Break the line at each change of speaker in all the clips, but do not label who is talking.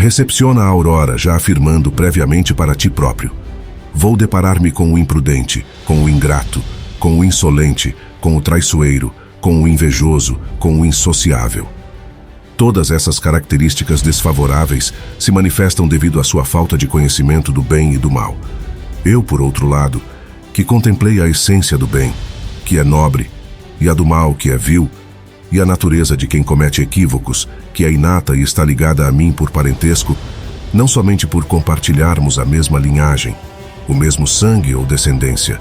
Recepciona a aurora, já afirmando previamente para ti próprio: vou deparar-me com o imprudente, com o ingrato, com o insolente, com o traiçoeiro, com o invejoso, com o insociável. Todas essas características desfavoráveis se manifestam devido à sua falta de conhecimento do bem e do mal. Eu, por outro lado, que contemplei a essência do bem, que é nobre, e a do mal, que é vil, e a natureza de quem comete equívocos, que é inata e está ligada a mim por parentesco, não somente por compartilharmos a mesma linhagem, o mesmo sangue ou descendência,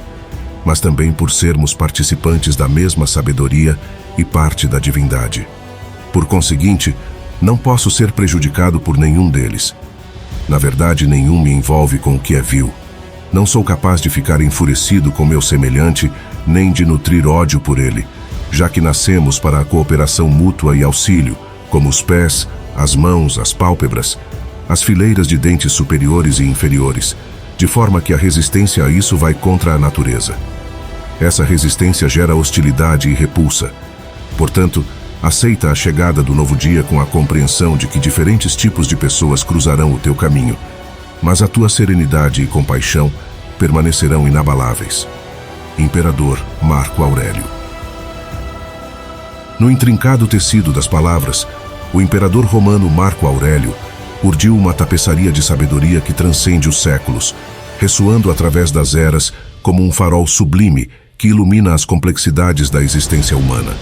mas também por sermos participantes da mesma sabedoria e parte da divindade. Por conseguinte, não posso ser prejudicado por nenhum deles. Na verdade, nenhum me envolve com o que é vil. Não sou capaz de ficar enfurecido com meu semelhante, nem de nutrir ódio por ele, já que nascemos para a cooperação mútua e auxílio, como os pés, as mãos, as pálpebras, as fileiras de dentes superiores e inferiores, de forma que a resistência a isso vai contra a natureza. Essa resistência gera hostilidade e repulsa. Portanto, aceita a chegada do novo dia com a compreensão de que diferentes tipos de pessoas cruzarão o teu caminho, mas a tua serenidade e compaixão permanecerão inabaláveis. Imperador Marco Aurélio. No intrincado tecido das palavras, o imperador romano Marco Aurélio urdiu uma tapeçaria de sabedoria que transcende os séculos, ressoando através das eras como um farol sublime que ilumina as complexidades da existência humana.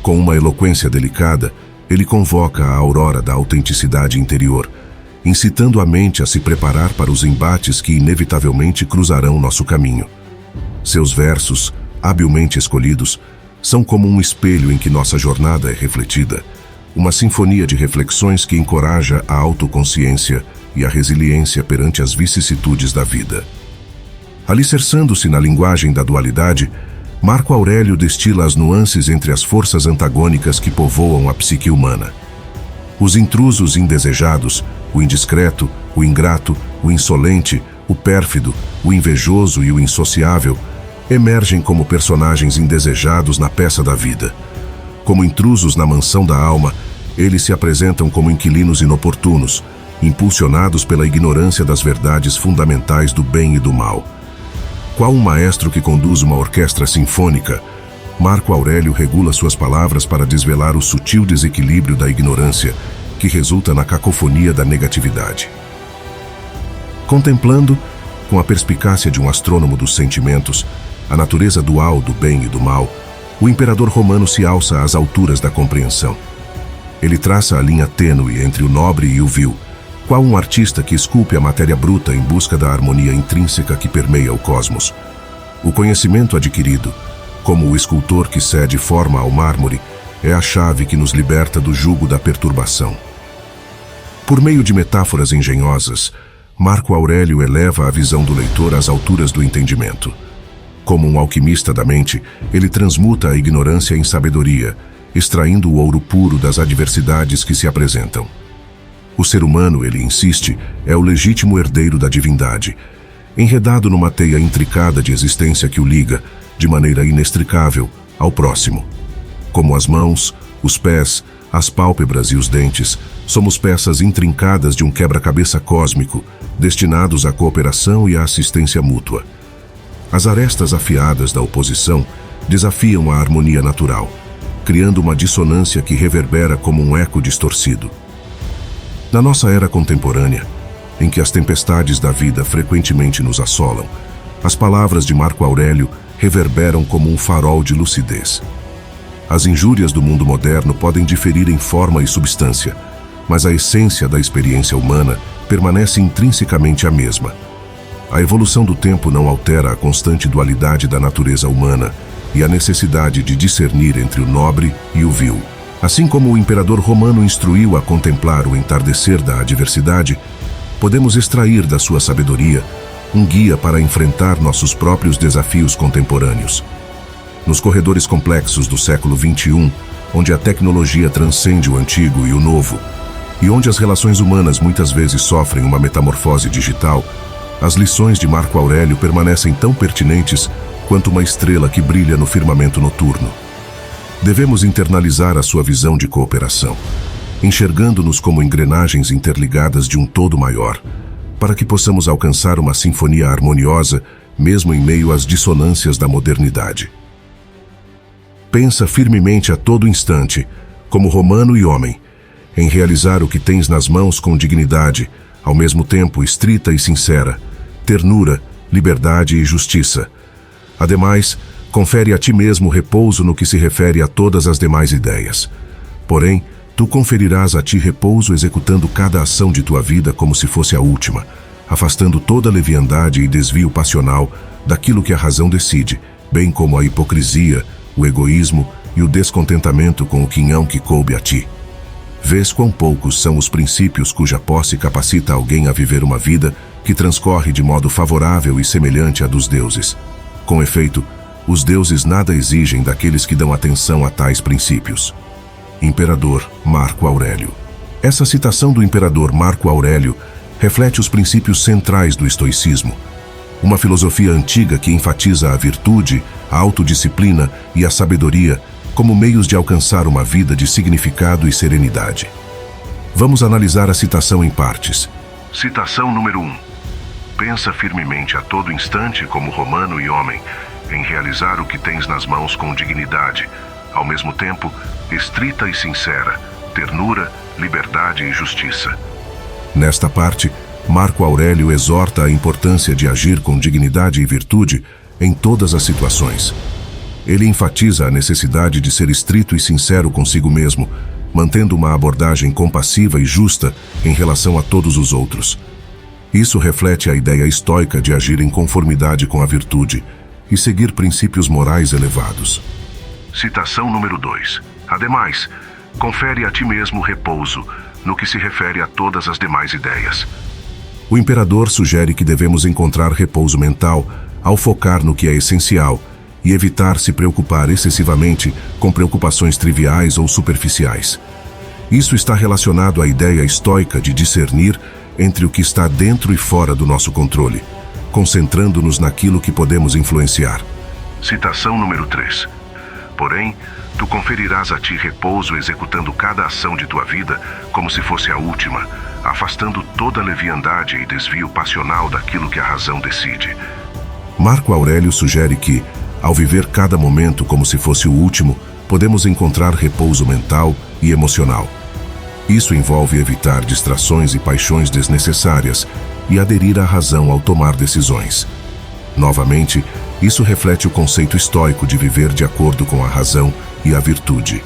Com uma eloquência delicada, ele convoca a aurora da autenticidade interior, incitando a mente a se preparar para os embates que inevitavelmente cruzarão nosso caminho. Seus versos, habilmente escolhidos, são como um espelho em que nossa jornada é refletida, uma sinfonia de reflexões que encoraja a autoconsciência e a resiliência perante as vicissitudes da vida. Alicerçando-se na linguagem da dualidade, Marco Aurélio destila as nuances entre as forças antagônicas que povoam a psique humana. Os intrusos indesejados, o indiscreto, o ingrato, o insolente, o pérfido, o invejoso e o insociável emergem como personagens indesejados na peça da vida. Como intrusos na mansão da alma, eles se apresentam como inquilinos inoportunos, impulsionados pela ignorância das verdades fundamentais do bem e do mal. Qual um maestro que conduz uma orquestra sinfônica, Marco Aurélio regula suas palavras para desvelar o sutil desequilíbrio da ignorância que resulta na cacofonia da negatividade. Contemplando, com a perspicácia de um astrônomo dos sentimentos, a natureza dual do bem e do mal, o imperador romano se alça às alturas da compreensão. Ele traça a linha tênue entre o nobre e o vil, qual um artista que esculpe a matéria bruta em busca da harmonia intrínseca que permeia o cosmos. O conhecimento adquirido, como o escultor que cede forma ao mármore, é a chave que nos liberta do jugo da perturbação. Por meio de metáforas engenhosas, Marco Aurélio eleva a visão do leitor às alturas do entendimento. Como um alquimista da mente, ele transmuta a ignorância em sabedoria, extraindo o ouro puro das adversidades que se apresentam. O ser humano, ele insiste, é o legítimo herdeiro da divindade, enredado numa teia intricada de existência que o liga, de maneira inextricável, ao próximo. Como as mãos, os pés, as pálpebras e os dentes, somos peças intrincadas de um quebra-cabeça cósmico, destinados à cooperação e à assistência mútua. As arestas afiadas da oposição desafiam a harmonia natural, criando uma dissonância que reverbera como um eco distorcido. Na nossa era contemporânea, em que as tempestades da vida frequentemente nos assolam, as palavras de Marco Aurélio reverberam como um farol de lucidez. As injúrias do mundo moderno podem diferir em forma e substância, mas a essência da experiência humana permanece intrinsecamente a mesma. A evolução do tempo não altera a constante dualidade da natureza humana e a necessidade de discernir entre o nobre e o vil. Assim como o imperador romano instruiu a contemplar o entardecer da adversidade, podemos extrair da sua sabedoria um guia para enfrentar nossos próprios desafios contemporâneos. Nos corredores complexos do século XXI, onde a tecnologia transcende o antigo e o novo, e onde as relações humanas muitas vezes sofrem uma metamorfose digital, as lições de Marco Aurélio permanecem tão pertinentes quanto uma estrela que brilha no firmamento noturno. Devemos internalizar a sua visão de cooperação, enxergando-nos como engrenagens interligadas de um todo maior, para que possamos alcançar uma sinfonia harmoniosa, mesmo em meio às dissonâncias da modernidade. Pensa firmemente a todo instante, como romano e homem, em realizar o que tens nas mãos com dignidade, ao mesmo tempo estrita e sincera, ternura, liberdade e justiça. Ademais, confere a ti mesmo repouso no que se refere a todas as demais ideias. Porém, tu conferirás a ti repouso executando cada ação de tua vida como se fosse a última, afastando toda leviandade e desvio passional daquilo que a razão decide, bem como a hipocrisia, o egoísmo e o descontentamento com o quinhão que coube a ti. Vês quão poucos são os princípios cuja posse capacita alguém a viver uma vida que transcorre de modo favorável e semelhante à dos deuses. Com efeito, os deuses nada exigem daqueles que dão atenção a tais princípios. Imperador Marco Aurélio. Essa citação do imperador Marco Aurélio reflete os princípios centrais do estoicismo, uma filosofia antiga que enfatiza a virtude, a autodisciplina e a sabedoria como meios de alcançar uma vida de significado e serenidade. Vamos analisar a citação em partes. Citação número 1. Pensa firmemente a todo instante como romano e homem, em realizar o que tens nas mãos com dignidade, ao mesmo tempo estrita e sincera, ternura, liberdade e justiça. Nesta parte, Marco Aurélio exorta a importância de agir com dignidade e virtude em todas as situações. Ele enfatiza a necessidade de ser estrito e sincero consigo mesmo, mantendo uma abordagem compassiva e justa em relação a todos os outros. Isso reflete a ideia estoica de agir em conformidade com a virtude e seguir princípios morais elevados. Citação número 2. Ademais, confere a ti mesmo repouso no que se refere a todas as demais ideias. O imperador sugere que devemos encontrar repouso mental ao focar no que é essencial e evitar se preocupar excessivamente com preocupações triviais ou superficiais. Isso está relacionado à ideia estoica de discernir entre o que está dentro e fora do nosso controle, concentrando-nos naquilo que podemos influenciar. Citação número 3. Porém, tu conferirás a ti repouso executando cada ação de tua vida como se fosse a última, afastando toda leviandade e desvio passional daquilo que a razão decide. Marco Aurélio sugere que, ao viver cada momento como se fosse o último, podemos encontrar repouso mental e emocional. Isso envolve evitar distrações e paixões desnecessárias e aderir à razão ao tomar decisões. Novamente, isso reflete o conceito estoico de viver de acordo com a razão e a virtude.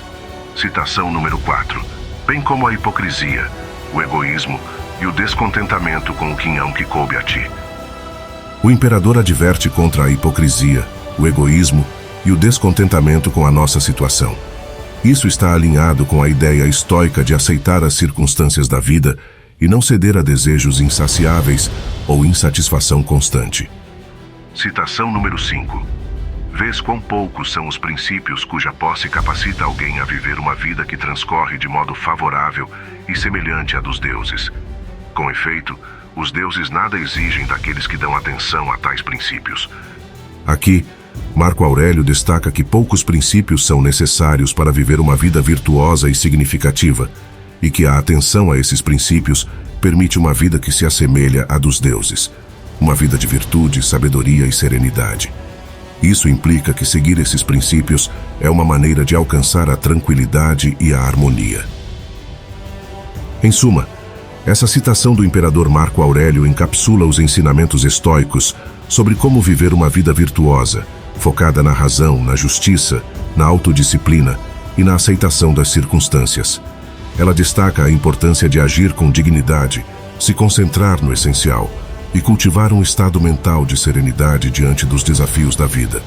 Citação número 4. Bem como a hipocrisia, o egoísmo e o descontentamento com o quinhão que coube a ti. O imperador adverte contra a hipocrisia, o egoísmo e o descontentamento com a nossa situação. Isso está alinhado com a ideia estoica de aceitar as circunstâncias da vida e não ceder a desejos insaciáveis ou insatisfação constante. Citação número 5. Vês quão poucos são os princípios cuja posse capacita alguém a viver uma vida que transcorre de modo favorável e semelhante à dos deuses. Com efeito, os deuses nada exigem daqueles que dão atenção a tais princípios. Aqui, Marco Aurélio destaca que poucos princípios são necessários para viver uma vida virtuosa e significativa, e que a atenção a esses princípios permite uma vida que se assemelha à dos deuses, uma vida de virtude, sabedoria e serenidade. Isso implica que seguir esses princípios é uma maneira de alcançar a tranquilidade e a harmonia. Em suma, essa citação do imperador Marco Aurélio encapsula os ensinamentos estoicos sobre como viver uma vida virtuosa, focada na razão, na justiça, na autodisciplina e na aceitação das circunstâncias. Ela destaca a importância de agir com dignidade, se concentrar no essencial e cultivar um estado mental de serenidade diante dos desafios da vida.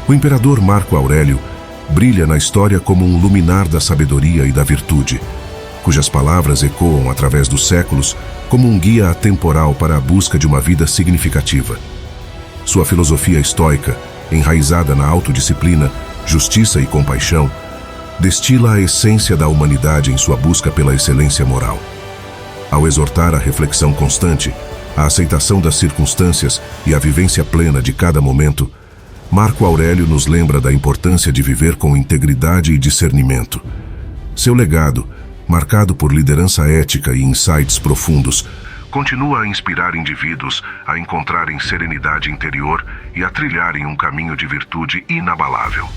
O imperador Marco Aurélio brilha na história como um luminar da sabedoria e da virtude, cujas palavras ecoam através dos séculos como um guia atemporal para a busca de uma vida significativa. Sua filosofia estoica, enraizada na autodisciplina, justiça e compaixão, destila a essência da humanidade em sua busca pela excelência moral. Ao exortar a reflexão constante, a aceitação das circunstâncias e a vivência plena de cada momento, Marco Aurélio nos lembra da importância de viver com integridade e discernimento. Seu legado, marcado por liderança ética e insights profundos, continua a inspirar indivíduos a encontrarem serenidade interior e a trilharem um caminho de virtude inabalável.